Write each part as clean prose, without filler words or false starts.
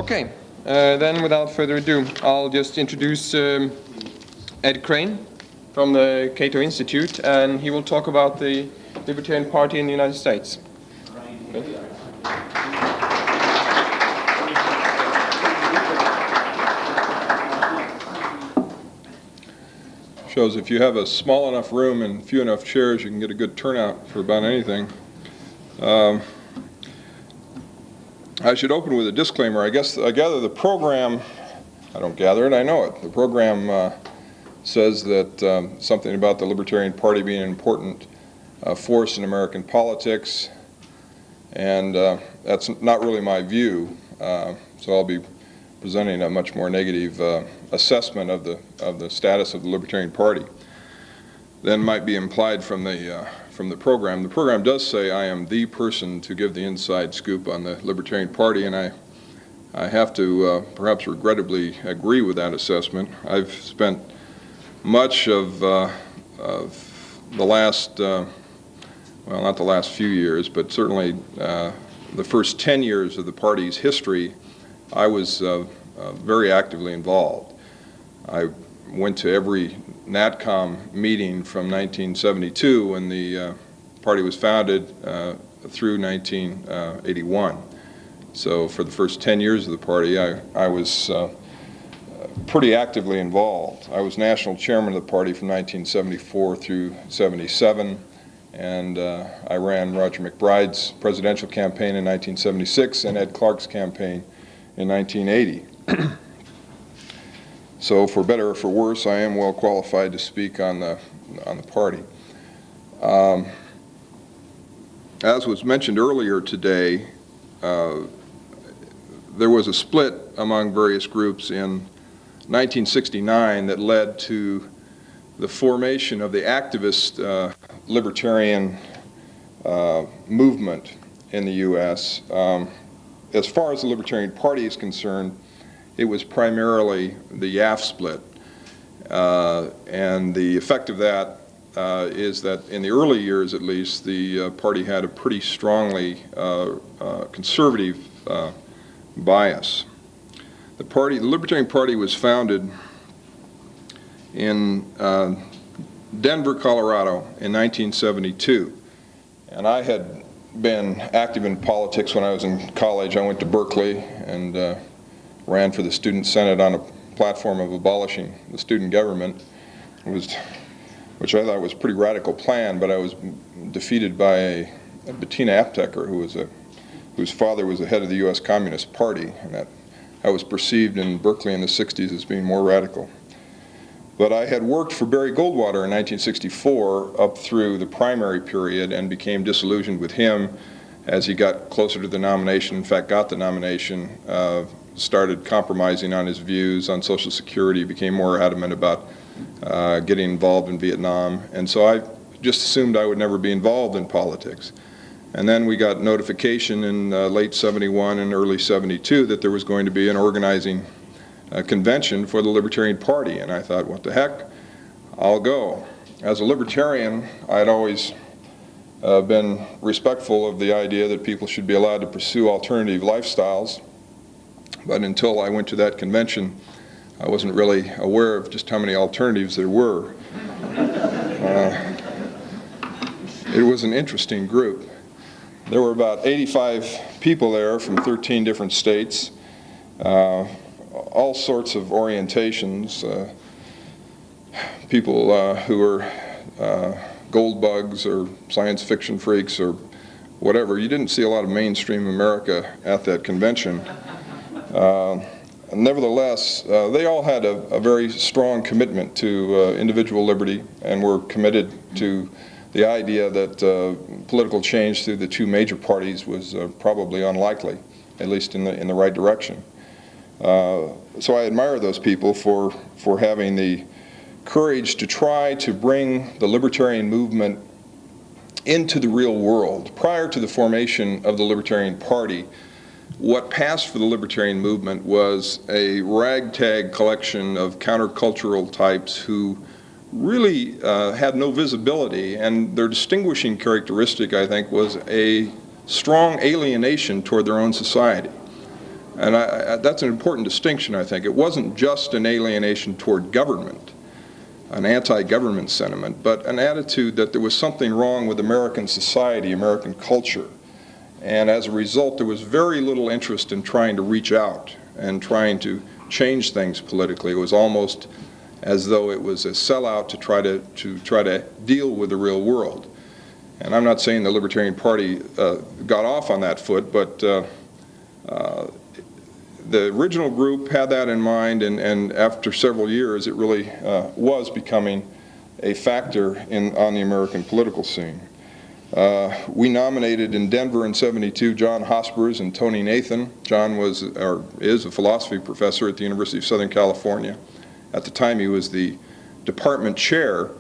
Okay, then without further ado, I'll just introduce Ed Crane from the Cato Institute, and he will talk about the Libertarian Party in the United States. Shows if you have a small enough room and few enough chairs, you can get a good turnout for about anything. I should open with a disclaimer. I gather the program, I don't gather it, I know it. The program says that something about the Libertarian Party being an important force in American politics, and that's not really my view. So I'll be presenting a much more negative assessment of the status of the Libertarian Party than might be implied from the program. The program does say I am the person to give the inside scoop on the Libertarian Party, and I have to perhaps regrettably agree with that assessment. I've spent much of the last, well, not the last few years, but certainly the first 10 years of the party's history, I was very actively involved. I went to every NatCom meeting from 1972 when the party was founded through 1981. So for the first 10 years of the party, I was pretty actively involved. I was national chairman of the party from 1974 through 77, and I ran Roger Mcbride's presidential campaign in 1976 and Ed Clark's campaign in 1980. So for better or for worse, I am well qualified to speak on the party. As was mentioned earlier today, there was a split among various groups in 1969 that led to the formation of the activist libertarian movement in the U.S. As far as the Libertarian Party is concerned, it was primarily the YAF split. And the effect of that is that in the early years, at least, the party had a pretty strongly conservative bias. The Libertarian Party was founded in Denver, Colorado in 1972. And I had been active in politics when I was in college. I went to Berkeley and ran for the Student Senate on a platform of abolishing the student government, which I thought was a pretty radical plan, but I was defeated by a Bettina Apteker, whose father was the head of the U.S. Communist Party, and that was perceived in Berkeley in the 60s as being more radical. But I had worked for Barry Goldwater in 1964 up through the primary period and became disillusioned with him as he got closer to the nomination, in fact got the nomination, started compromising on his views on Social Security, became more adamant about getting involved in Vietnam, and so I just assumed I would never be involved in politics. And then we got notification in late 71 and early 72 that there was going to be an organizing convention for the Libertarian Party, and I thought, what the heck, I'll go. As a libertarian, I'd always been respectful of the idea that people should be allowed to pursue alternative lifestyles, but until I went to that convention, I wasn't really aware of just how many alternatives there were. It was an interesting group. There were about 85 people there from 13 different states, all sorts of orientations, people who were gold bugs or science fiction freaks or whatever. You didn't see a lot of mainstream America at that convention. Nevertheless, they all had a very strong commitment to individual liberty and were committed to the idea that political change through the two major parties was probably unlikely, at least in the right direction. So I admire those people for having the courage to try to bring the libertarian movement into the real world. Prior to the formation of the Libertarian Party, what passed for the libertarian movement was a ragtag collection of countercultural types who really had no visibility, and their distinguishing characteristic, I think, was a strong alienation toward their own society. And that's an important distinction, I think. It wasn't just an alienation toward government, an anti-government sentiment, but an attitude that there was something wrong with American society, American culture. And as a result, there was very little interest in trying to reach out and trying to change things politically. It was almost as though it was a sellout to try to deal with the real world. And I'm not saying the Libertarian Party got off on that foot, but the original group had that in mind, and after several years, it really was becoming a factor on the American political scene. We nominated in Denver in '72 John Hospers and Tony Nathan. John was, or is, a philosophy professor at the University of Southern California. At the time, he was the department chair,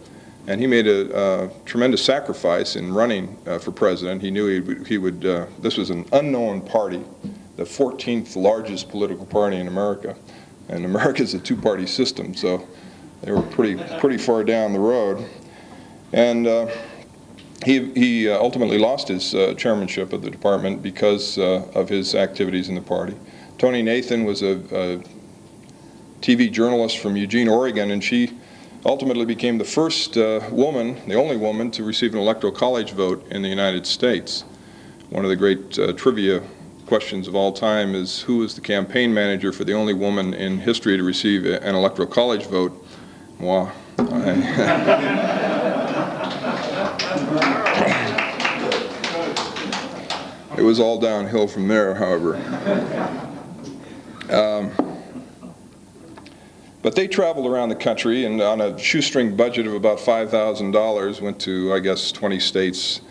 and he made a tremendous sacrifice in running for president. He knew he would this was an unknown party, the 14th largest political party in America. And America's a two-party system, so they were pretty far down the road. And he ultimately lost his chairmanship of the department because of his activities in the party. Tony Nathan was a TV journalist from Eugene, Oregon, and she ultimately became the first woman, the only woman, to receive an electoral college vote in the United States. One of the great trivia questions of all time is, who was the campaign manager for the only woman in history to receive an electoral college vote? Moi. It was all downhill from there, however. But they traveled around the country, and on a shoestring budget of about $5,000, went to, I guess, 20 states.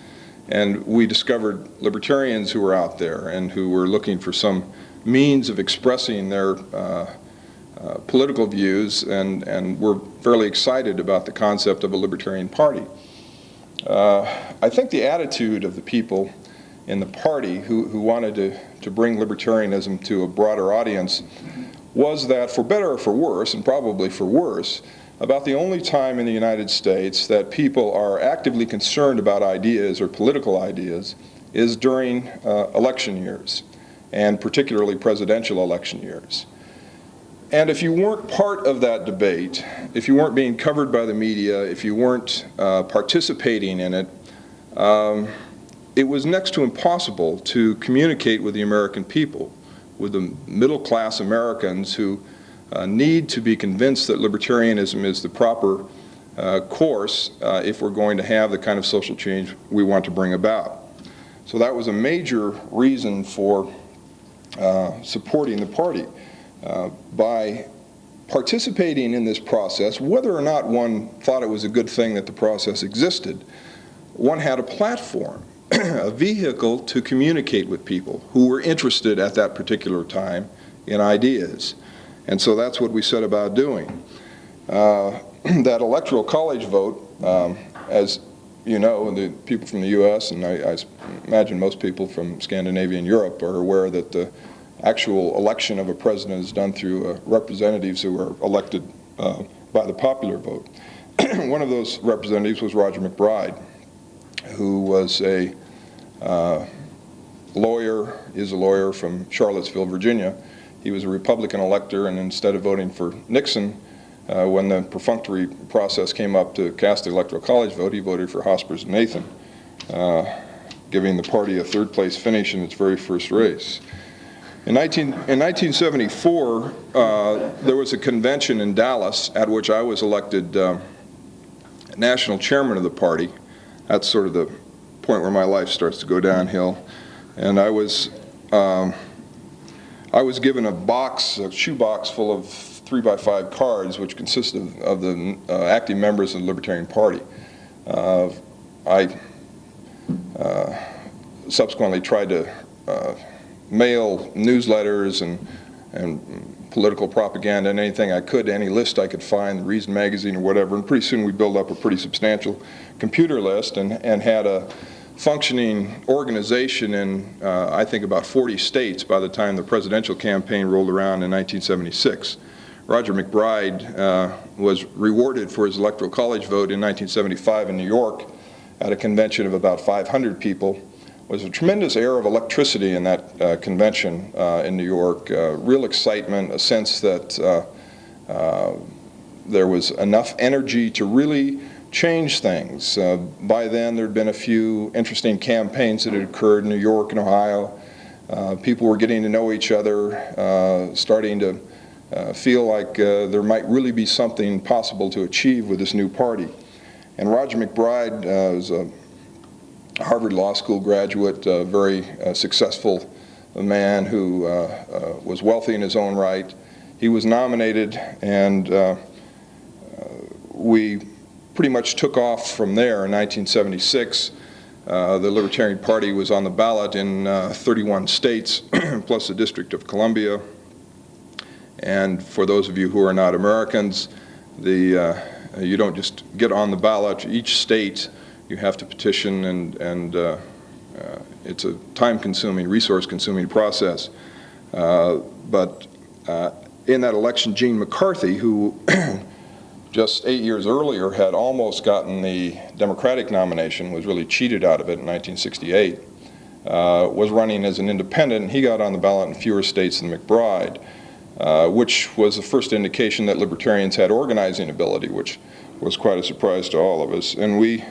And we discovered libertarians who were out there and who were looking for some means of expressing their political views, and were fairly excited about the concept of a libertarian party. I think the attitude of the people in the party who wanted to bring libertarianism to a broader audience was that, for better or for worse, and probably for worse, about the only time in the United States that people are actively concerned about ideas or political ideas is during election years, and particularly presidential election years. And if you weren't part of that debate, if you weren't being covered by the media, if you weren't participating in it, it was next to impossible to communicate with the American people, with the middle-class Americans who need to be convinced that libertarianism is the proper course if we're going to have the kind of social change we want to bring about. So that was a major reason for supporting the party. By participating in this process, whether or not one thought it was a good thing that the process existed, one had a platform, a vehicle to communicate with people who were interested at that particular time in ideas. And so that's what we set about doing. That electoral college vote, as you know, the people from the US, and I imagine most people from Scandinavia and Europe, are aware that the actual election of a president is done through representatives who are elected by the popular vote. One of those representatives was Roger Mcbride, who was a lawyer, is a lawyer from Charlottesville, Virginia. He was a Republican elector, and instead of voting for Nixon, when the perfunctory process came up to cast the electoral college vote, he voted for Hospers and Nathan, giving the party a third-place finish in its very first race. In 1974, there was a convention in Dallas at which I was elected national chairman of the party. That's sort of the point where my life starts to go downhill. And I was given a shoebox full of 3x5 cards, which consisted of the active members of the Libertarian Party. I subsequently tried to mail newsletters and political propaganda and anything I could, any list I could find, the Reason magazine or whatever, and pretty soon we built up a pretty substantial computer list and had a functioning organization in, I think, about 40 states by the time the presidential campaign rolled around in 1976. Roger Mcbride was rewarded for his electoral college vote in 1975 in New York at a convention of about 500 people was a tremendous air of electricity in that convention in New York, real excitement, a sense that there was enough energy to really change things. By then, there had been a few interesting campaigns that had occurred in New York and Ohio. People were getting to know each other, starting to feel like there might really be something possible to achieve with this new party. And Roger Mcbride was a Harvard Law School graduate, a very successful man who was wealthy in his own right. He was nominated, and we pretty much took off from there in 1976. The Libertarian Party was on the ballot in 31 states, plus the District of Columbia. And for those of you who are not Americans, you don't just get on the ballot. Each state you have to petition, and it's a time-consuming, resource-consuming process. But in that election, Gene McCarthy, who just 8 years earlier had almost gotten the Democratic nomination, was really cheated out of it in 1968, was running as an independent, and he got on the ballot in fewer states than Mcbride, which was the first indication that libertarians had organizing ability, which was quite a surprise to all of us. And we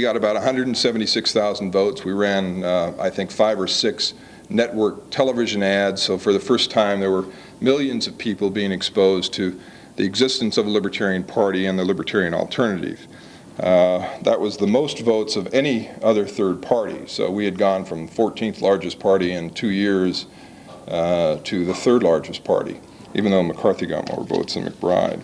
got about 176,000 votes. We ran, I think, 5 or 6 network television ads, so for the first time there were millions of people being exposed to the existence of a Libertarian Party and the Libertarian alternative. That was the most votes of any other third party, so we had gone from 14th largest party in 2 years to the 3rd largest party, even though McCarthy got more votes than Mcbride.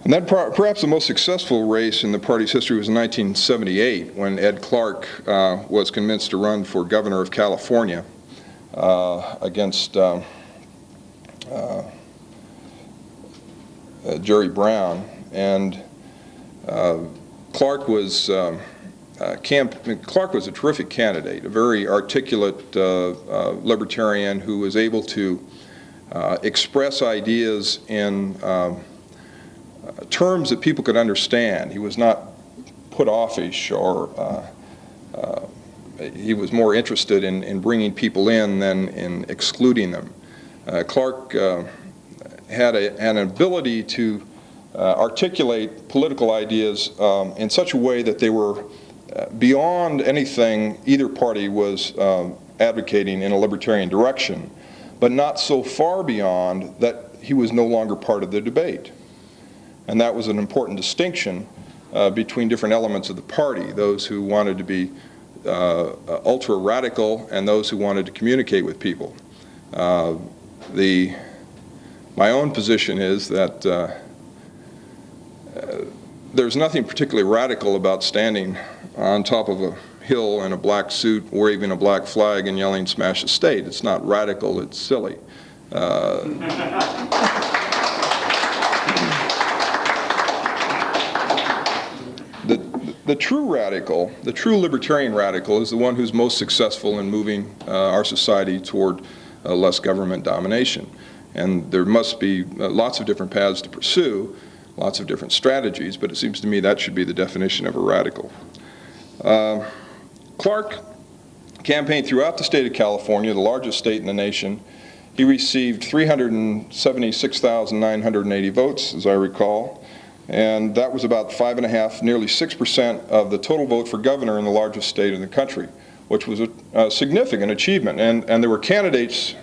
And then perhaps the most successful race in the party's history was in 1978, when Ed Clark was convinced to run for governor of California against Jerry Brown. And Clark was a terrific candidate, a very articulate libertarian who was able to express ideas in terms that people could understand. He was not put offish, or he was more interested in bringing people in than in excluding them. Clark had an ability to articulate political ideas in such a way that they were beyond anything either party was advocating in a libertarian direction, but not so far beyond that he was no longer part of the debate. And that was an important distinction between different elements of the party, those who wanted to be ultra-radical and those who wanted to communicate with people. My own position is that there's nothing particularly radical about standing on top of a hill in a black suit, waving a black flag and yelling, "Smash the state." It's not radical, it's silly. The true radical, the true libertarian radical, is the one who's most successful in moving our society toward less government domination. And there must be lots of different paths to pursue, lots of different strategies, but it seems to me that should be the definition of a radical. Clark campaigned throughout the state of California, the largest state in the nation. He received 376,980 votes, as I recall. And that was about 5.5%, nearly 6% of the total vote for governor in the largest state in the country, which was a significant achievement. And there were candidates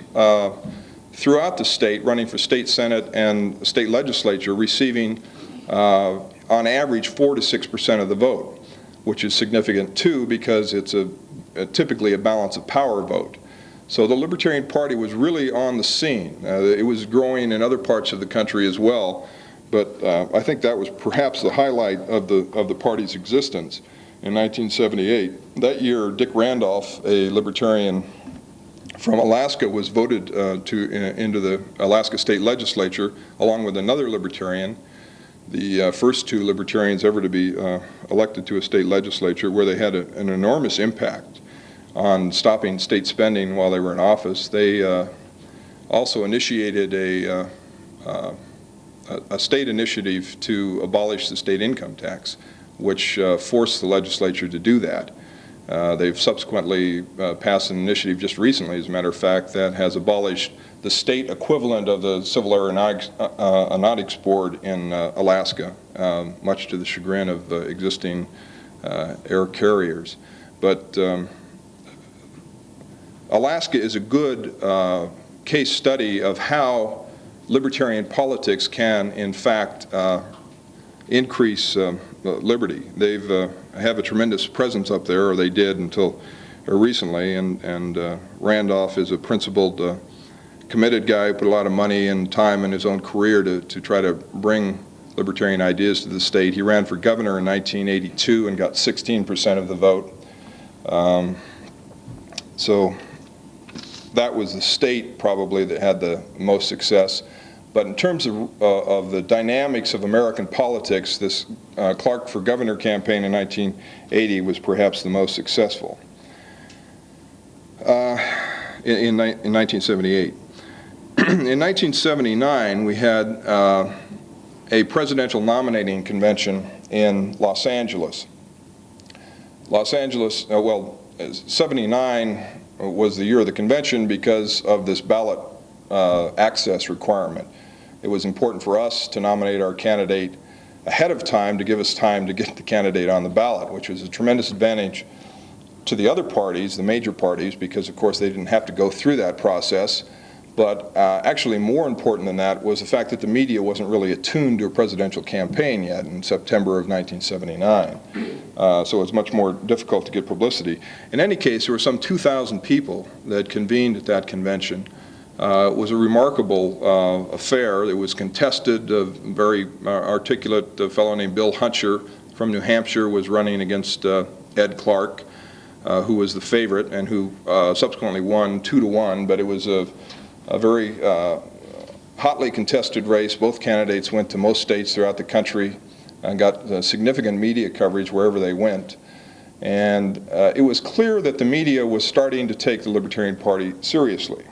throughout the state running for state senate and state legislature receiving, on average, 4 to 6% of the vote, which is significant too because it's typically a balance of power vote. So the Libertarian Party was really on the scene. It was growing in other parts of the country as well. But I think that was perhaps the highlight of the party's existence in 1978. That year, Dick Randolph, a libertarian from Alaska, was voted into the Alaska State Legislature, along with another libertarian, the first 2 libertarians ever to be elected to a state legislature, where they had an enormous impact on stopping state spending while they were in office. They also initiated a state initiative to abolish the state income tax, which forced the legislature to do that. They've subsequently passed an initiative just recently, as a matter of fact, that has abolished the state equivalent of the Civil Aeronautics Board in Alaska, much to the chagrin of existing air carriers. But Alaska is a good case study of how libertarian politics can, in fact, increase liberty. They have a tremendous presence up there, or they did until recently, and Randolph is a principled, committed guy who put a lot of money and time in his own career to try to bring libertarian ideas to the state. He ran for governor in 1982 and got 16% of the vote. So that was the state probably that had the most success. But in terms of the dynamics of American politics, this Clark for Governor campaign in 1980 was perhaps the most successful. In 1978. In 1979, we had a presidential nominating convention in Los Angeles. Los Angeles, 79 was the year of the convention because of this ballot access requirement. It was important for us to nominate our candidate ahead of time to give us time to get the candidate on the ballot, which was a tremendous advantage to the other parties, the major parties, because of course they didn't have to go through that process. But actually more important than that was the fact that the media wasn't really attuned to a presidential campaign yet in September of 1979. So it was much more difficult to get publicity. In any case, there were some 2,000 people that convened at that convention. It was a remarkable affair. It was contested. A very articulate fellow named Bill Huncher from New Hampshire was running against Ed Clark, who was the favorite and who subsequently won 2-1, but it was a very hotly contested race. Both candidates went to most states throughout the country and got significant media coverage wherever they went. And it was clear that the media was starting to take the Libertarian Party seriously.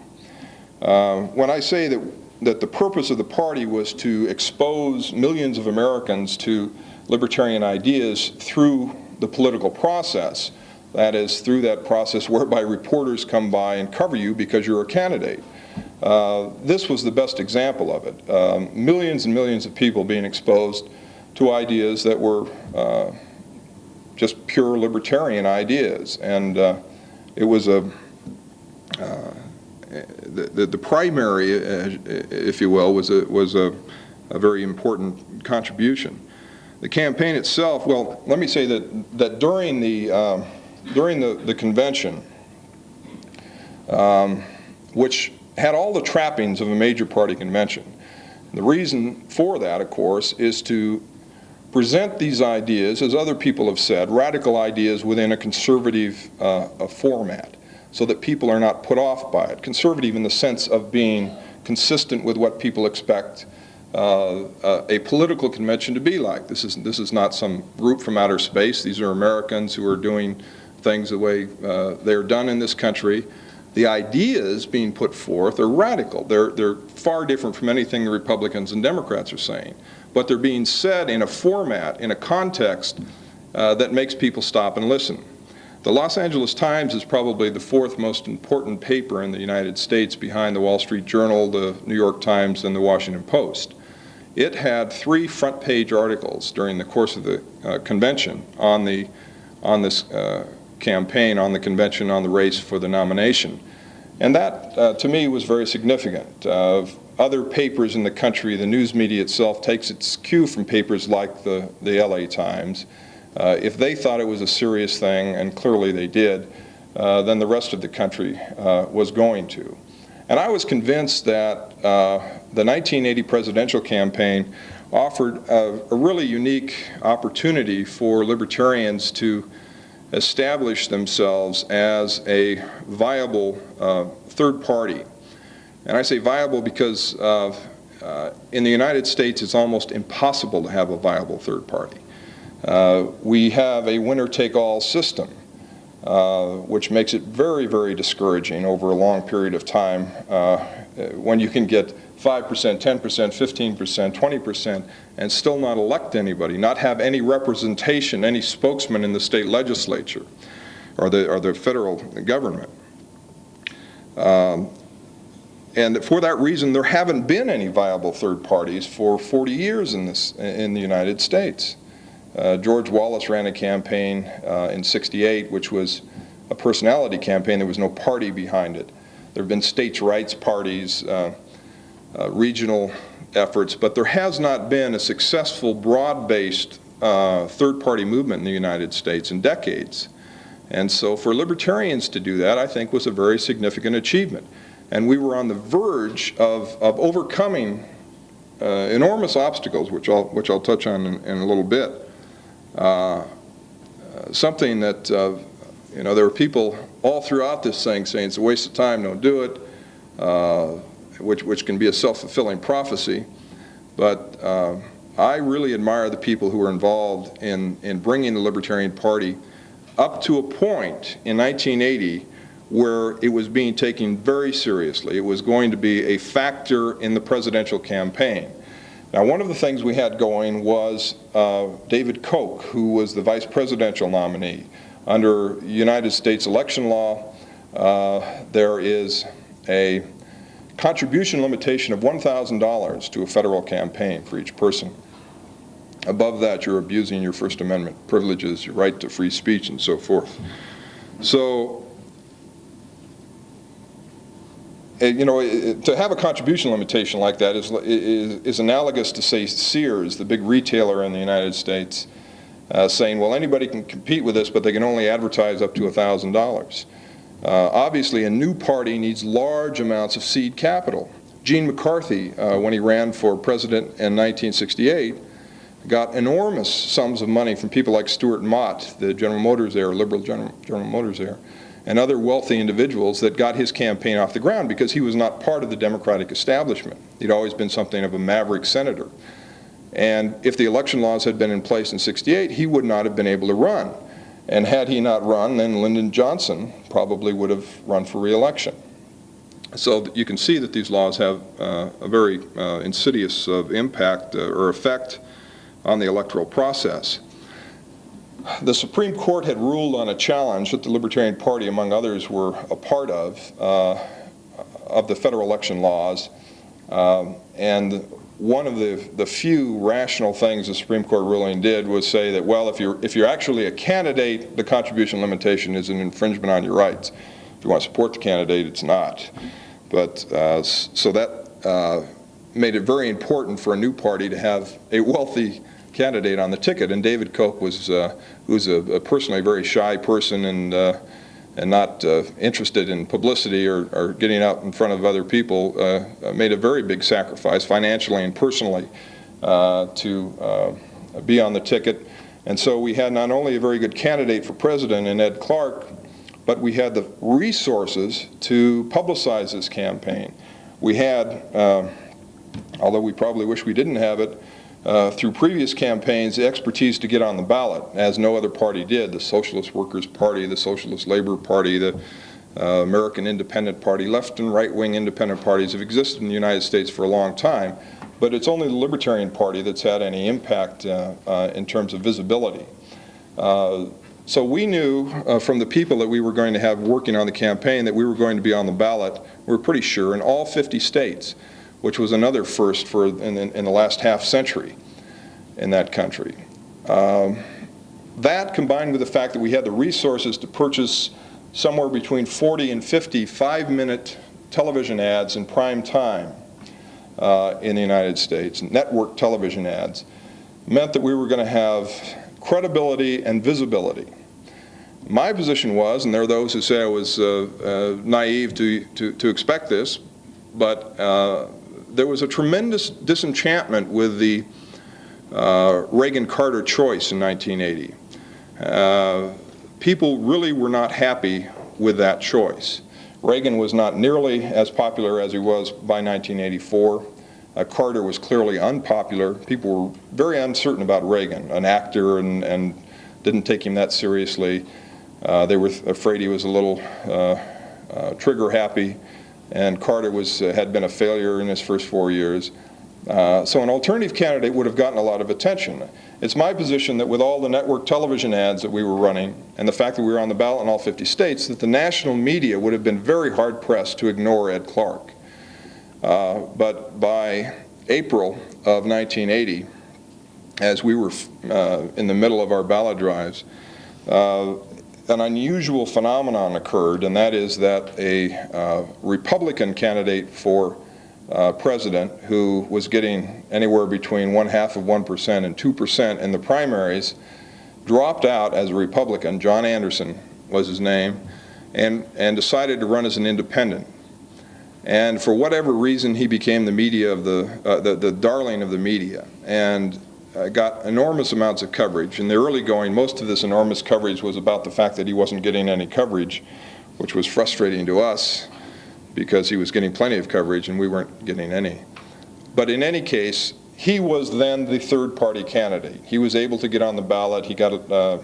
When I say that the purpose of the party was to expose millions of Americans to libertarian ideas through the political process, that is, through that process whereby reporters come by and cover you because you're a candidate. This was the best example of it. Millions and millions of people being exposed to ideas that were just pure libertarian ideas. And it was the primary, if you will, was a very important contribution. The campaign itself, well, let me say that during the convention, which had all the trappings of a major party convention. The reason for that, of course, is to present these ideas, as other people have said, radical ideas within a conservative format, so that people are not put off by it. Conservative in the sense of being consistent with what people expect a political convention to be like. This is not some group from outer space. These are Americans who are doing things the way they're done in this country. The ideas being put forth are radical. They're far different from anything the Republicans and Democrats are saying. But they're being said in a format, in a context that makes people stop and listen. The Los Angeles Times is probably the fourth most important paper in the United States behind the Wall Street Journal, the New York Times, and the Washington Post. It had 3 front-page articles during the course of the convention on this campaign, on the convention, on the race for the nomination. And that, to me, was very significant. Other papers in the country, the news media itself takes its cue from papers like the LA Times. If they thought it was a serious thing, and clearly they did, then the rest of the country was going to. And I was convinced that the 1980 presidential campaign offered a really unique opportunity for libertarians to establish themselves as a viable third party. And I say viable because in the United States it's almost impossible to have a viable third party. We have a winner-take-all system, which makes it very, very discouraging over a long period of time when you can get 5%, 10%, 15%, 20%, and still not elect anybody, not have any representation, any spokesman in the state legislature or the federal government. And for that reason, there haven't been any viable third parties for 40 years in the United States. George Wallace ran a campaign in '68, which was a personality campaign. There was no party behind it. There have been states' rights parties, regional efforts, but there has not been a successful, broad-based third-party movement in the United States in decades. And so for libertarians to do that, I think, was a very significant achievement. And we were on the verge of overcoming enormous obstacles, which I'll touch on in a little bit. Something that, there were people all throughout this thing saying it's a waste of time, don't do it, which can be a self-fulfilling prophecy. But I really admire the people who were involved in bringing the Libertarian Party up to a point in 1980 where it was being taken very seriously. It was going to be a factor in the presidential campaign. Now, one of the things we had going was David Koch, who was the vice presidential nominee. Under United States election law, there is a contribution limitation of $1,000 to a federal campaign for each person. Above that, you're abusing your First Amendment privileges, your right to free speech, and so forth. So, to have a contribution limitation like that is analogous to, say, Sears, the big retailer in the United States, saying, well, anybody can compete with this, but they can only advertise up to $1,000. Obviously, a new party needs large amounts of seed capital. Gene McCarthy, when he ran for president in 1968, got enormous sums of money from people like Stuart Mott, the General Motors heir, liberal General Motors heir, and other wealthy individuals that got his campaign off the ground because he was not part of the Democratic establishment. He'd always been something of a maverick senator. And if the election laws had been in place in '68, he would not have been able to run. And had he not run, then Lyndon Johnson probably would have run for re-election. So you can see that these laws have a very insidious impact or effect on the electoral process. The Supreme Court had ruled on a challenge that the Libertarian Party, among others, were a part of the federal election laws. And one of the few rational things the Supreme Court ruling did was say that, well, if you're actually a candidate, the contribution limitation is an infringement on your rights. If you want to support the candidate, it's not. But so that made it very important for a new party to have a wealthy candidate on the ticket. And David Koch was a personally very shy person and not interested in publicity or getting out in front of other people, made a very big sacrifice financially and personally to be on the ticket. And so we had not only a very good candidate for president in Ed Clark, but we had the resources to publicize this campaign. We had, although we probably wish we didn't have it, through previous campaigns, the expertise to get on the ballot, as no other party did. The Socialist Workers' Party, the Socialist Labor Party, the American Independent Party, left and right-wing independent parties have existed in the United States for a long time, but it's only the Libertarian Party that's had any impact in terms of visibility. So we knew from the people that we were going to have working on the campaign that we were going to be on the ballot, we were pretty sure, in all 50 states, which was another first in the last half century in that country. That, combined with the fact that we had the resources to purchase somewhere between 40 and 50 5-minute television ads in prime time in the United States, network television ads, meant that we were going to have credibility and visibility. My position was, and there are those who say I was naive to expect this, but there was a tremendous disenchantment with the Reagan-Carter choice in 1980. People really were not happy with that choice. Reagan was not nearly as popular as he was by 1984. Carter was clearly unpopular. People were very uncertain about Reagan, an actor, and didn't take him that seriously. They were afraid he was a little trigger-happy. and Carter had been a failure in his first 4 years. So an alternative candidate would have gotten a lot of attention. It's my position that with all the network television ads that we were running and the fact that we were on the ballot in all 50 states, that the national media would have been very hard-pressed to ignore Ed Clark. But by April of 1980, as we were in the middle of our ballot drives, an unusual phenomenon occurred, and that is that a Republican candidate for president who was getting anywhere between 0.5% and 2% in the primaries dropped out as a Republican. John Anderson was his name, and decided to run as an independent. And for whatever reason, he became the media of the darling of the media, and got enormous amounts of coverage. In the early going, most of this enormous coverage was about the fact that he wasn't getting any coverage, which was frustrating to us, because he was getting plenty of coverage and we weren't getting any. But in any case, he was then the third party candidate. He was able to get on the ballot. He got a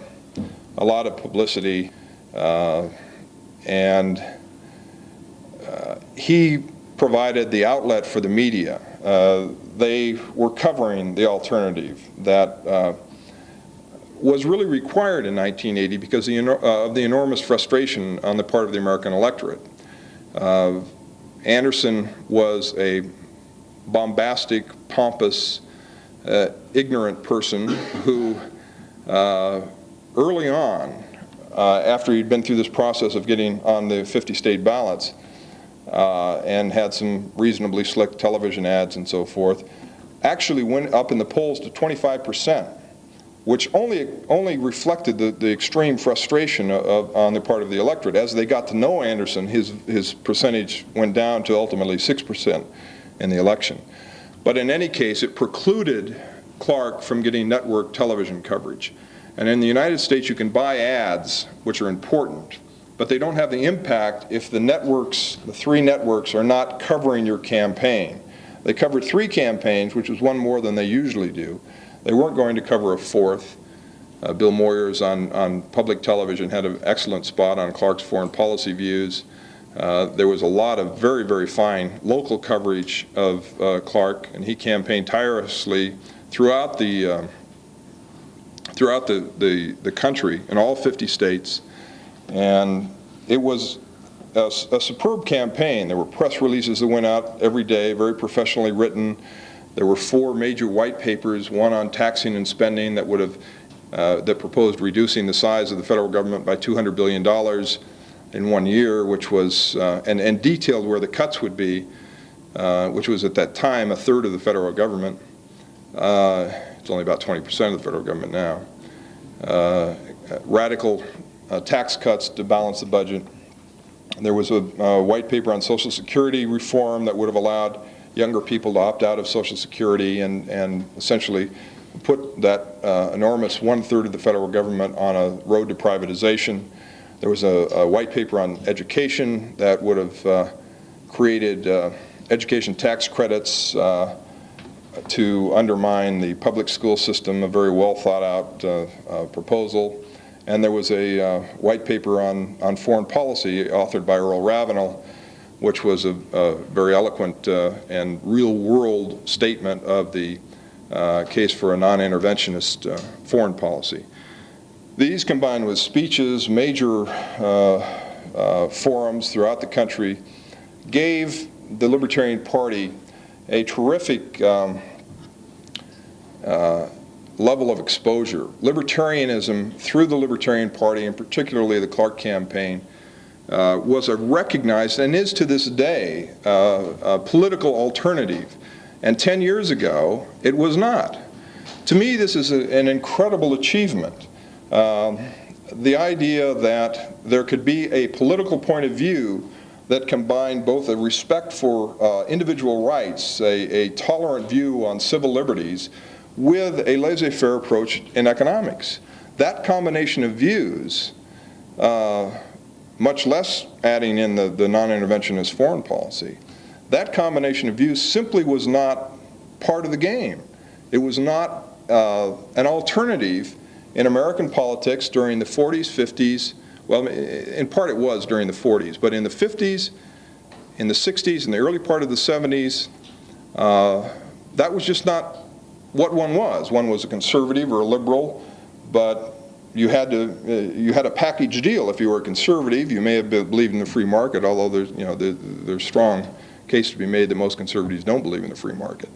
lot of publicity, and he provided the outlet for the media. They were covering the alternative that was really required in 1980 because of the enormous frustration on the part of the American electorate. Anderson was a bombastic, pompous, ignorant person who early on, after he'd been through this process of getting on the 50 state ballots and had some reasonably slick television ads and so forth, actually went up in the polls to 25%. Which only reflected the extreme frustration on the part of the electorate. As they got to know Anderson, his percentage went down to ultimately 6% in the election. But in any case, it precluded Clark from getting network television coverage. And in the United States, you can buy ads, which are important, but they don't have the impact if the networks, the three networks, are not covering your campaign. They covered 3 campaigns, which was one more than they usually do. They weren't going to cover a fourth. Bill Moyers on public television had an excellent spot on Clark's foreign policy views. There was a lot of very, very fine local coverage of Clark, and he campaigned tirelessly throughout the country in all 50 states. And it was a superb campaign. There were press releases that went out every day, very professionally written. There were 4 major white papers, one on taxing and spending that would have that proposed reducing the size of the federal government by $200 billion in 1 year, which was and detailed where the cuts would be, which was at that time 1/3 of the federal government. It's only about 20% of the federal government now. Radical tax cuts to balance the budget. There was a white paper on Social Security reform that would have allowed younger people to opt out of Social Security and essentially put that enormous 1/3 of the federal government on a road to privatization. There was a white paper on education that would have created education tax credits to undermine the public school system, a very well thought out proposal. And there was a white paper on foreign policy authored by Earl Ravenel, which was a very eloquent and real-world statement of the case for a non-interventionist foreign policy. These, combined with speeches, major forums throughout the country, gave the Libertarian Party a terrific level of exposure. Libertarianism, through the Libertarian Party, and particularly the Clark campaign, was a recognized, and is to this day, a political alternative. And 10 years ago, it was not. To me, this is an incredible achievement. The idea that there could be a political point of view that combined both a respect for individual rights, a tolerant view on civil liberties, with a laissez-faire approach in economics. That combination of views, much less adding in the non-interventionist foreign policy, that combination of views simply was not part of the game. It was not an alternative in American politics during the 40s, 50s. Well, in part it was during the 40s, but in the 50s, in the 60s and the early part of the 70s, that was just not what one was. One was a conservative or a liberal, but you had a package deal. If you were a conservative, you may have believed in the free market, although there's strong case to be made that most conservatives don't believe in the free market.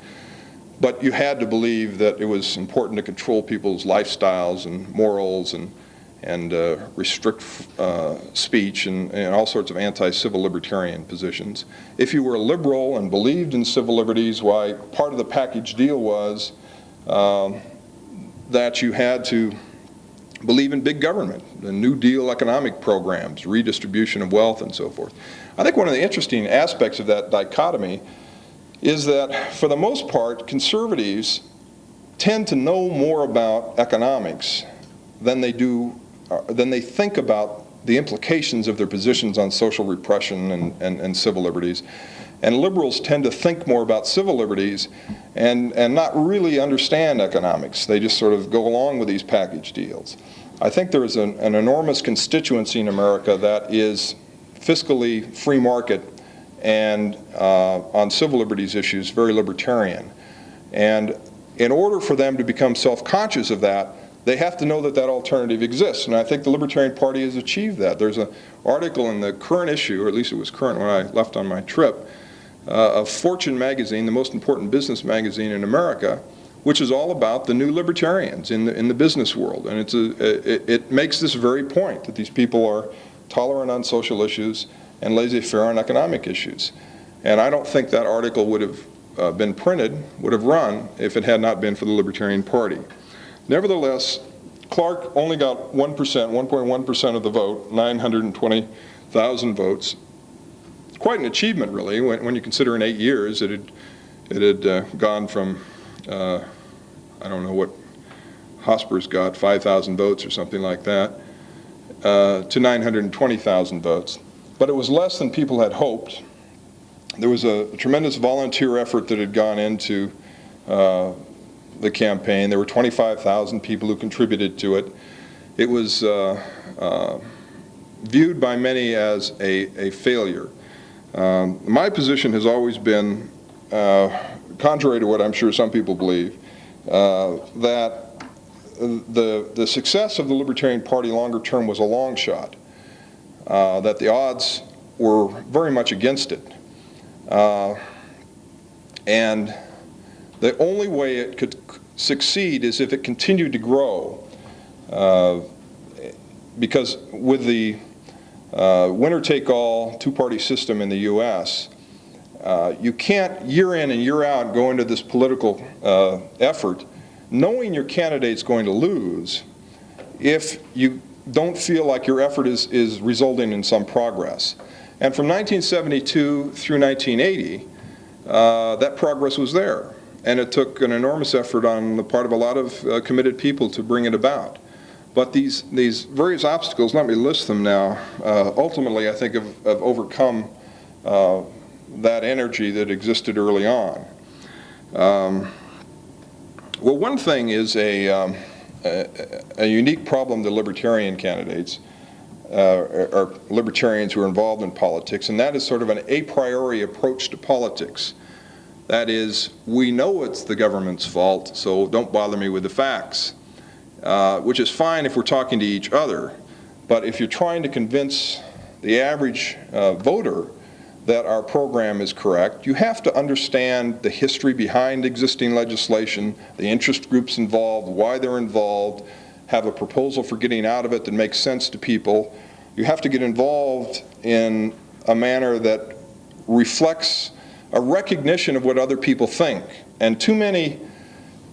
But you had to believe that it was important to control people's lifestyles and morals and restrict speech and all sorts of anti-civil libertarian positions. If you were a liberal and believed in civil liberties, why part of the package deal was that you had to believe in big government, the New Deal economic programs, redistribution of wealth, and so forth. I think one of the interesting aspects of that dichotomy is that, for the most part, conservatives tend to know more about economics than they think about the implications of their positions on social repression and civil liberties. And liberals tend to think more about civil liberties and not really understand economics. They just sort of go along with these package deals. I think there is an enormous constituency in America that is fiscally free market and on civil liberties issues very libertarian. And in order for them to become self-conscious of that, they have to know that that alternative exists. And I think the Libertarian Party has achieved that. There's an article in the current issue, or at least it was current when I left on my trip, of Fortune magazine, the most important business magazine in America, which is all about the new libertarians in the business world. And it makes this very point, that these people are tolerant on social issues and laissez-faire on economic issues. And I don't think that article would have been printed, would have run, if it had not been for the Libertarian Party. Nevertheless, Clark only got 1.1% of the vote, 920,000 votes. Quite an achievement, really, when you consider in 8 years it had gone from, I don't know what Hospers got, 5,000 votes or something like that, to 920,000 votes. But it was less than people had hoped. There was a tremendous volunteer effort that had gone into the campaign. There were 25,000 people who contributed to it. It was viewed by many as a failure. My position has always been, contrary to what I'm sure some people believe, that the success of the Libertarian Party longer term was a long shot, that the odds were very much against it. And the only way it could succeed is if it continued to grow, because with the winner-take-all two-party system in the U.S., you can't year in and year out go into this political effort knowing your candidate's going to lose if you don't feel like your effort is resulting in some progress. And from 1972 through 1980, that progress was there. And it took an enormous effort on the part of a lot of committed people to bring it about. But these various obstacles, let me list them now, ultimately I think have overcome that energy that existed early on. Well, one thing is a unique problem to libertarian candidates, or libertarians who are involved in politics, and that is sort of an a priori approach to politics. That is, we know it's the government's fault, so don't bother me with the facts, which is fine if we're talking to each other. But if you're trying to convince the average voter that our program is correct, you have to understand the history behind existing legislation, the interest groups involved, why they're involved, have a proposal for getting out of it that makes sense to people. You have to get involved in a manner that reflects a recognition of what other people think. And too many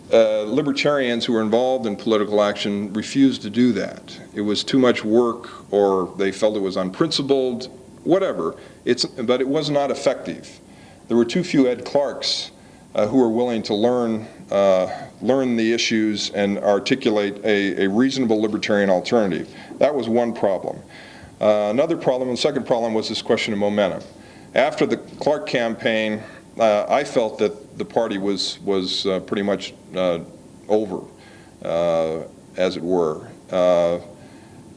libertarians who are involved in political action refused to do that. It was too much work, or they felt it was unprincipled, whatever. But it was not effective. There were too few Ed Clarks who were willing to learn the issues and articulate a reasonable libertarian alternative. That was one problem. Another problem, and the second problem, was this question of momentum. After the Clark campaign, I felt that the party was pretty much over, as it were.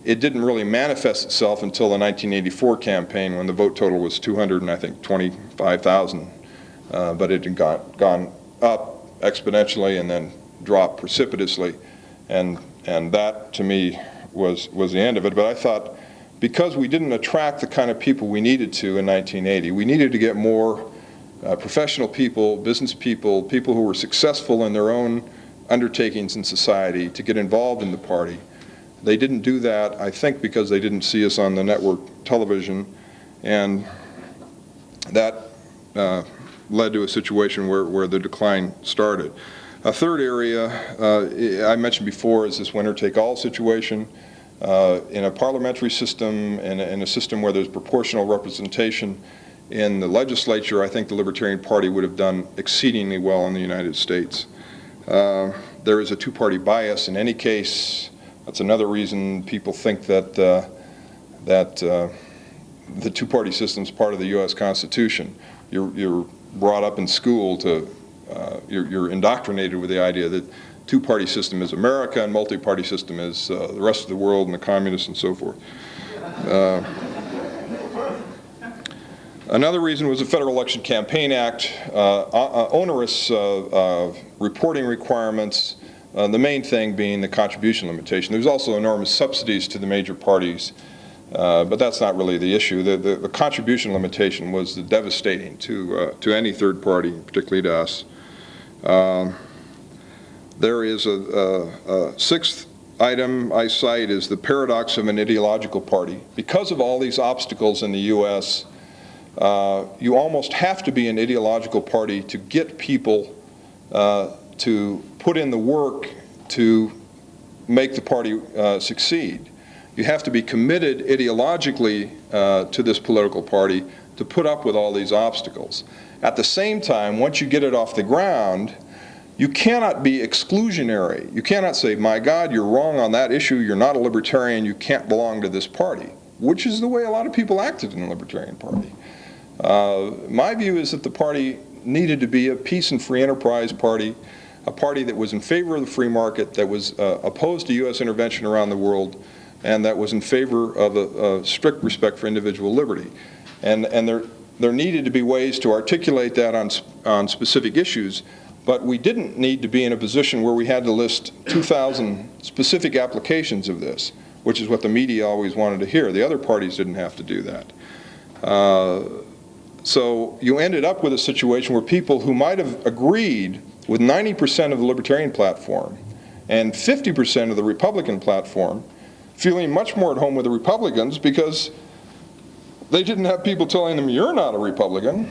it didn't really manifest itself until the 1984 campaign when the vote total was 225,000, but it had gone up exponentially and then dropped precipitously, and that to me was the end of it. But I thought, because we didn't attract the kind of people we needed to in 1980, we needed to get more professional people, business people, people who were successful in their own undertakings in society to get involved in the party. They didn't do that, I think, because they didn't see us on the network television, and that led to a situation where the decline started. A third area I mentioned before is this winner-take-all situation. In a parliamentary system, and in a system where there's proportional representation in the legislature, I think the Libertarian Party would have done exceedingly well in the United States. There is a two-party bias in any case. That's another reason people think that the two-party system is part of the U.S. Constitution. You're brought up in school to, you're indoctrinated with the idea that two-party system is America and multi-party system is the rest of the world and the communists and so forth. Another reason was the Federal Election Campaign Act, onerous reporting requirements, the main thing being the contribution limitation. There's also enormous subsidies to the major parties, but that's not really the issue. The contribution limitation was devastating to any third party, particularly to us. There is a sixth item I cite is the paradox of an ideological party. Because of all these obstacles in the U.S., you almost have to be an ideological party to get people to put in the work to make the party succeed. You have to be committed ideologically to this political party to put up with all these obstacles. At the same time, once you get it off the ground, you cannot be exclusionary. You cannot say, my God, you're wrong on that issue, you're not a libertarian, you can't belong to this party, which is the way a lot of people acted in the Libertarian Party. My view is that the party needed to be a peace and free enterprise party, a party that was in favor of the free market, that was opposed to U.S. intervention around the world, and that was in favor of a strict respect for individual liberty. And there needed to be ways to articulate that on specific issues, but we didn't need to be in a position where we had to list 2,000 specific applications of this, which is what the media always wanted to hear. The other parties didn't have to do that. So you ended up with a situation where people who might have agreed with 90% of the Libertarian platform and 50% of the Republican platform, feeling much more at home with the Republicans because they didn't have people telling them, you're not a Republican.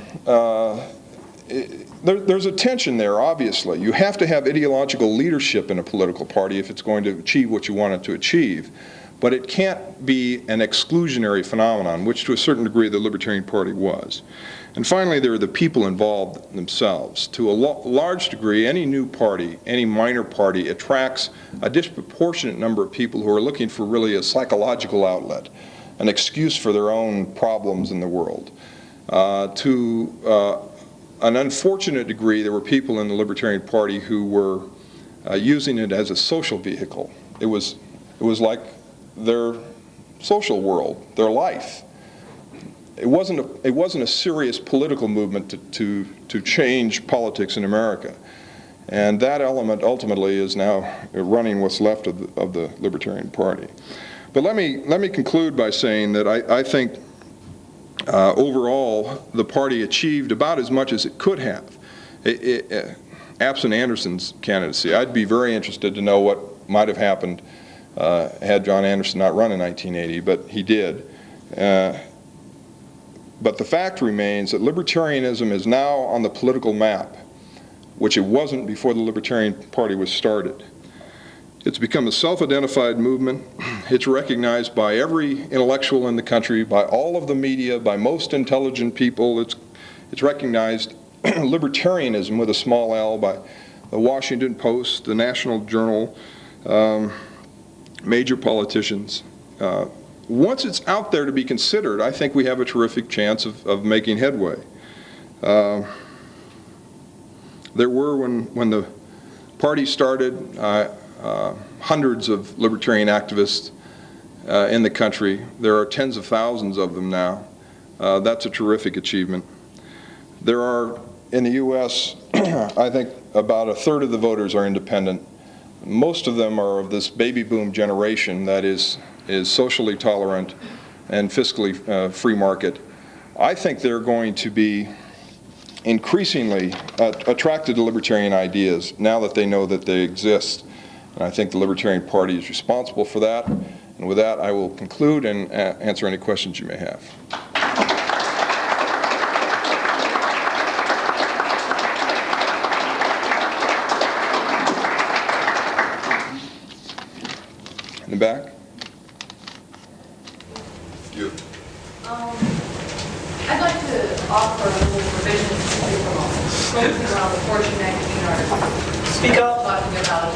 There's a tension there, obviously. You have to have ideological leadership in a political party if it's going to achieve what you want it to achieve. But it can't be an exclusionary phenomenon, which to a certain degree the Libertarian Party was. And finally, there are the people involved themselves. To a large degree, any new party, any minor party, attracts a disproportionate number of people who are looking for really a psychological outlet, an excuse for their own problems in the world. To an unfortunate degree, there were people in the Libertarian Party who were using it as a social vehicle. It was like their social world, their life. It wasn't a serious political movement to change politics in America. And that element ultimately is now running what's left of the Libertarian Party. But let me conclude by saying that I think overall the party achieved about as much as it could have. Absent Anderson's candidacy, I'd be very interested to know what might have happened had John Anderson not run in 1980, but he did. But the fact remains that libertarianism is now on the political map, which it wasn't before the Libertarian Party was started. It's become a self-identified movement. It's recognized by every intellectual in the country, by all of the media, by most intelligent people. It's recognized libertarianism with a small l by the Washington Post, the National Journal, major politicians. Once it's out there to be considered, I think we have a terrific chance of making headway. There were, when the party started, hundreds of libertarian activists in the country. There are tens of thousands of them now. That's a terrific achievement. There are, in the U.S., I think about a third of the voters are independent. Most of them are of this baby boom generation that is socially tolerant and fiscally free market. I think they're going to be increasingly attracted to libertarian ideas now that they know that they exist. And I think the Libertarian Party is responsible for that. And with that, I will conclude and answer any questions you may have. In the back? You. I'd like to offer a little revision history for a moment, focusing around the Fortune magazine article. Speak up. Talking about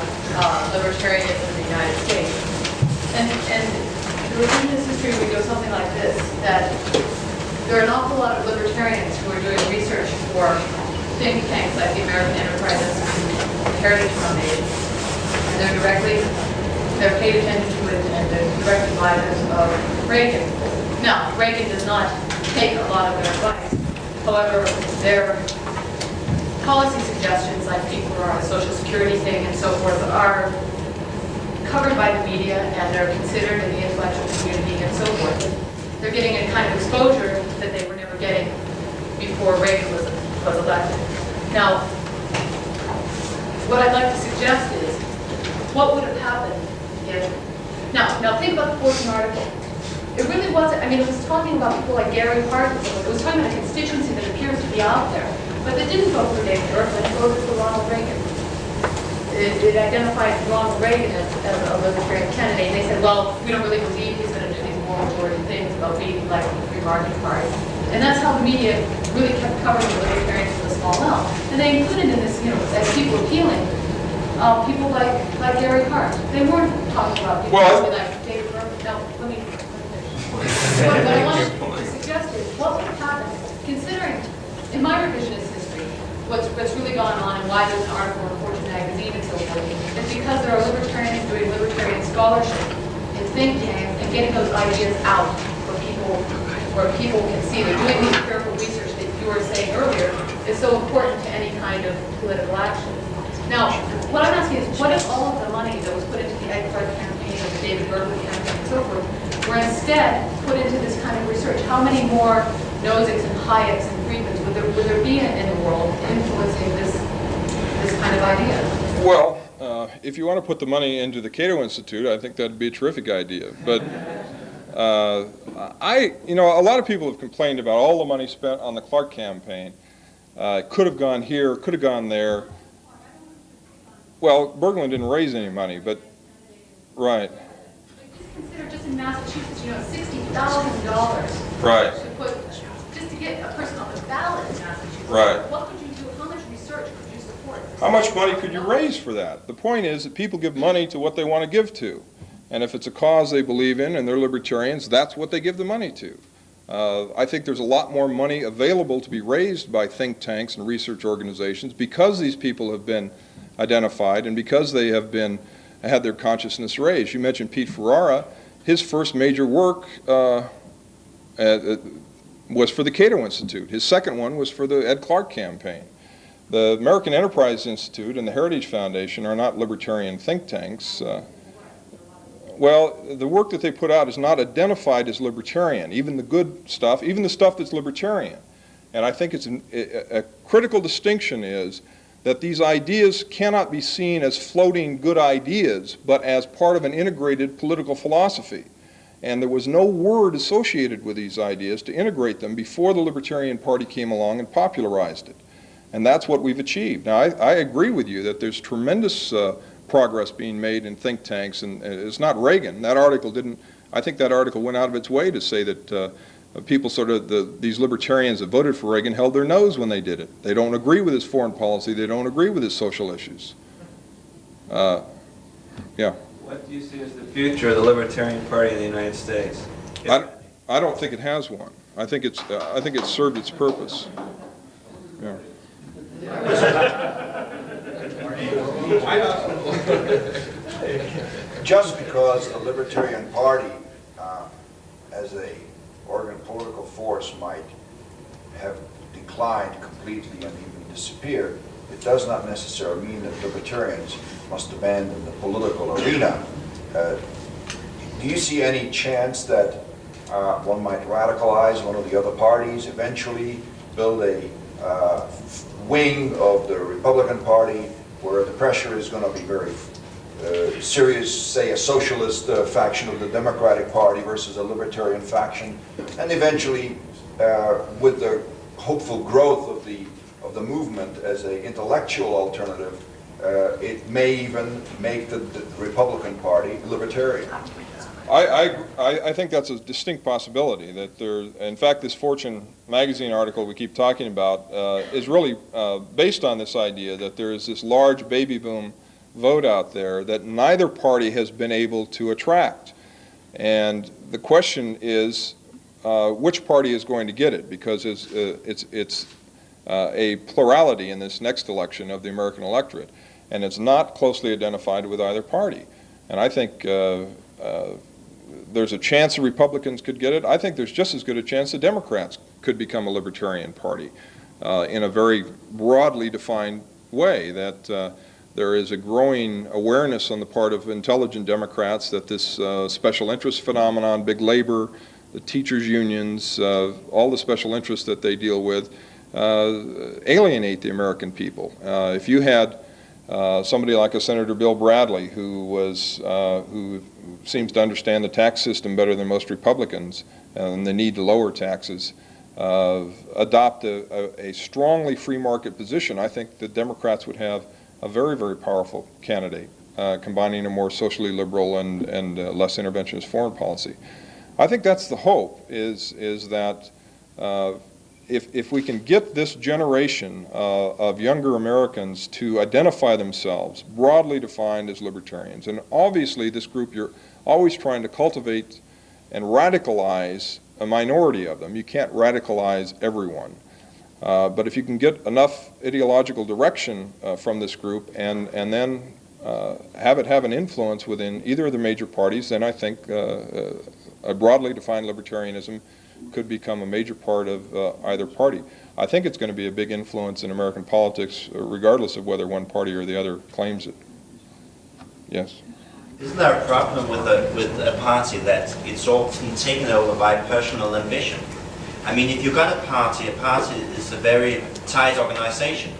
libertarianism in the United States. And the revisionist history would go something like this, that there are an awful lot of libertarians who are doing research for think tanks like the American Enterprise Institute, the Heritage Foundation, and they're paid attention to it, and they're direct advisors of Reagan. Now, Reagan does not take a lot of their advice. However, their policy suggestions, like people who are on a Social Security thing and so forth, are covered by the media, and they're considered in the intellectual community and so forth. They're getting a kind of exposure that they were never getting before Reagan was elected. Now, what I'd like to suggest is, what would have happened if, now think about the Fortune article. It really wasn't, I mean, it was talking about people like Gary Hart, it was talking about a constituency that appears to be out there, but that didn't vote for David Irvin, it voted for Ronald Reagan. It identified Ronald Reagan as a libertarian candidate, and they said, well, we don't really believe he's going to do these moral majority things about being like the free market party. And that's how the media really kept covering the libertarians with a small L. And they included in this, as people appealing, people like Gary Hart. They weren't talking about people like David Irvin. No, let me finish. What I want to suggest is, what would have happened, considering, in my revisionist history, what's really gone on and why there's an article in Fortune magazine and so forth, is because there are libertarians doing libertarian scholarship in think tanks and getting those ideas out where people can see. They're doing the empirical research that you were saying earlier is so important to any kind of political action. Now, what I'm asking is, what if all of the money that was put into the Egg Card campaign and the David Berkeley campaign and so forth were instead put into this kind of research? How many more Nozick's and Hayek's and Friedmans would there be in the world influencing this kind of idea? Well, if you want to put the money into the Cato Institute, I think that'd be a terrific idea. But a lot of people have complained about all the money spent on the Clark campaign. Could have gone here, could have gone there. Well, Berglund didn't raise any money, but right. Just consider, just in Massachusetts, $60,000. Right. Just to get a person on the ballot in Massachusetts. Right. What could you do? How much research could you support? How much money could you raise for that? The point is that people give money to what they want to give to. And if it's a cause they believe in and they're libertarians, that's what they give the money to. I think there's a lot more money available to be raised by think tanks and research organizations because these people have been identified and because they have had their consciousness raised. You mentioned Pete Ferrara. His first major work was for the Cato Institute. His second one was for the Ed Clark campaign. The American Enterprise Institute and the Heritage Foundation are not libertarian think tanks. Well, the work that they put out is not identified as libertarian, even the good stuff, even the stuff that's libertarian. And I think it's a critical distinction is that these ideas cannot be seen as floating good ideas, but as part of an integrated political philosophy. And there was no word associated with these ideas to integrate them before the Libertarian Party came along and popularized it. And that's what we've achieved. Now, I agree with you that there's tremendous progress being made in think tanks, and it's not Reagan. That article didn't, I think that article went out of its way to say that people these libertarians that voted for Reagan held their nose when they did it. They don't agree with his foreign policy, they don't agree with his social issues. Yeah. What do you see as the future of the Libertarian Party in the United States? I don't think it has one. I think it's served its purpose. Yeah. Just because a Libertarian Party as a political force might have declined completely and even disappeared, it does not necessarily mean that libertarians must abandon the political arena. Do you see any chance that one might radicalize one of the other parties, eventually build a wing of the Republican Party where the pressure is going to be very serious, say a socialist faction of the Democratic Party versus a libertarian faction, and eventually with the hopeful growth of the movement as an intellectual alternative, it may even make the Republican Party libertarian? I think that's a distinct possibility. That there, in fact, this Fortune magazine article we keep talking about is really based on this idea that there is this large baby boom vote out there that neither party has been able to attract. And the question is, which party is going to get it? Because it's a plurality in this next election of the American electorate, and it's not closely identified with either party. And I think there's a chance the Republicans could get it. I think there's just as good a chance the Democrats could become a libertarian party in a very broadly defined way, that there is a growing awareness on the part of intelligent Democrats that this special interest phenomenon, big labor, the teachers' unions, all the special interests that they deal with, alienate the American people. If you had somebody like a Senator Bill Bradley, who seems to understand the tax system better than most Republicans and the need to lower taxes, adopt a strongly free market position, I think the Democrats would have a very, very powerful candidate, combining a more socially liberal and less interventionist foreign policy. I think that's the hope, is that if we can get this generation of younger Americans to identify themselves broadly defined as libertarians, and obviously this group, you're always trying to cultivate and radicalize a minority of them. You can't radicalize everyone. But if you can get enough ideological direction from this group and then have it have an influence within either of the major parties, then I think a broadly defined libertarianism could become a major part of either party. I think it's going to be a big influence in American politics, regardless of whether one party or the other claims it. Yes? Isn't there a problem with a party that it's often taken over by personal ambition? I mean, if you've got a party is a very tight organization.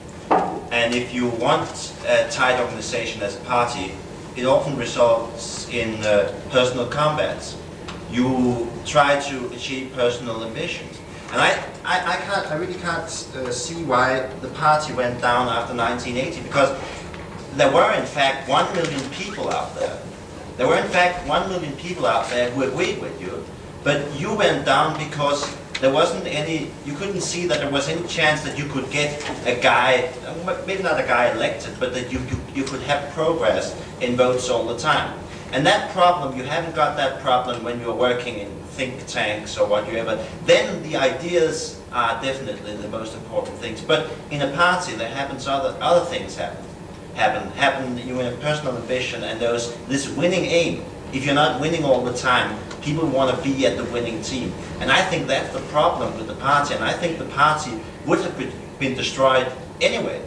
And if you want a tight organization as a party, it often results in personal combats. You try to achieve personal ambitions. And I really can't see why the party went down after 1980, because there were in fact 1 million people out there. There were in fact 1 million people out there who agreed with you, but you went down because there wasn't any, you couldn't see that there was any chance that you could get a guy, maybe not a guy elected, but that you could have progress in votes all the time. And that problem, you haven't got that problem when you're working in think tanks or whatever. Then the ideas are definitely the most important things. But in a party, there happens other things happen. You have personal ambition and this winning aim. If you're not winning all the time, people want to be at the winning team. And I think that's the problem with the party. And I think the party would have been destroyed anyway,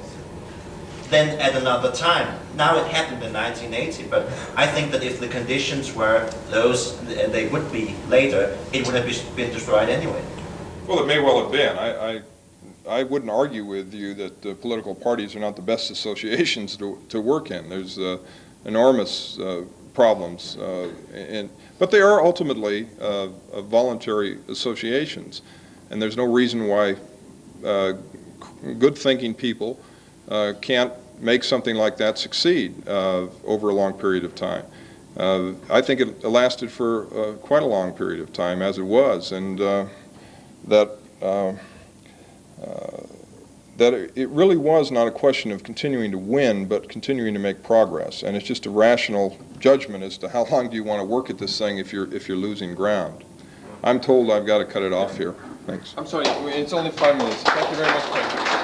then at another time. Now it happened in 1980, but I think that if the conditions were those, and they would be later, it would have been destroyed anyway. Well, it may well have been. I wouldn't argue with you that political parties are not the best associations to work in. There's enormous problems, but they are ultimately voluntary associations, and there's no reason why good-thinking people can't make something like that succeed over a long period of time. I think it lasted for quite a long period of time, as it was, and that it really was not a question of continuing to win, but continuing to make progress. And it's just a rational judgment as to how long do you want to work at this thing if you're losing ground. I'm told I've got to cut it off here. Thanks. I'm sorry, it's only 5 minutes. Thank you very much, Ted.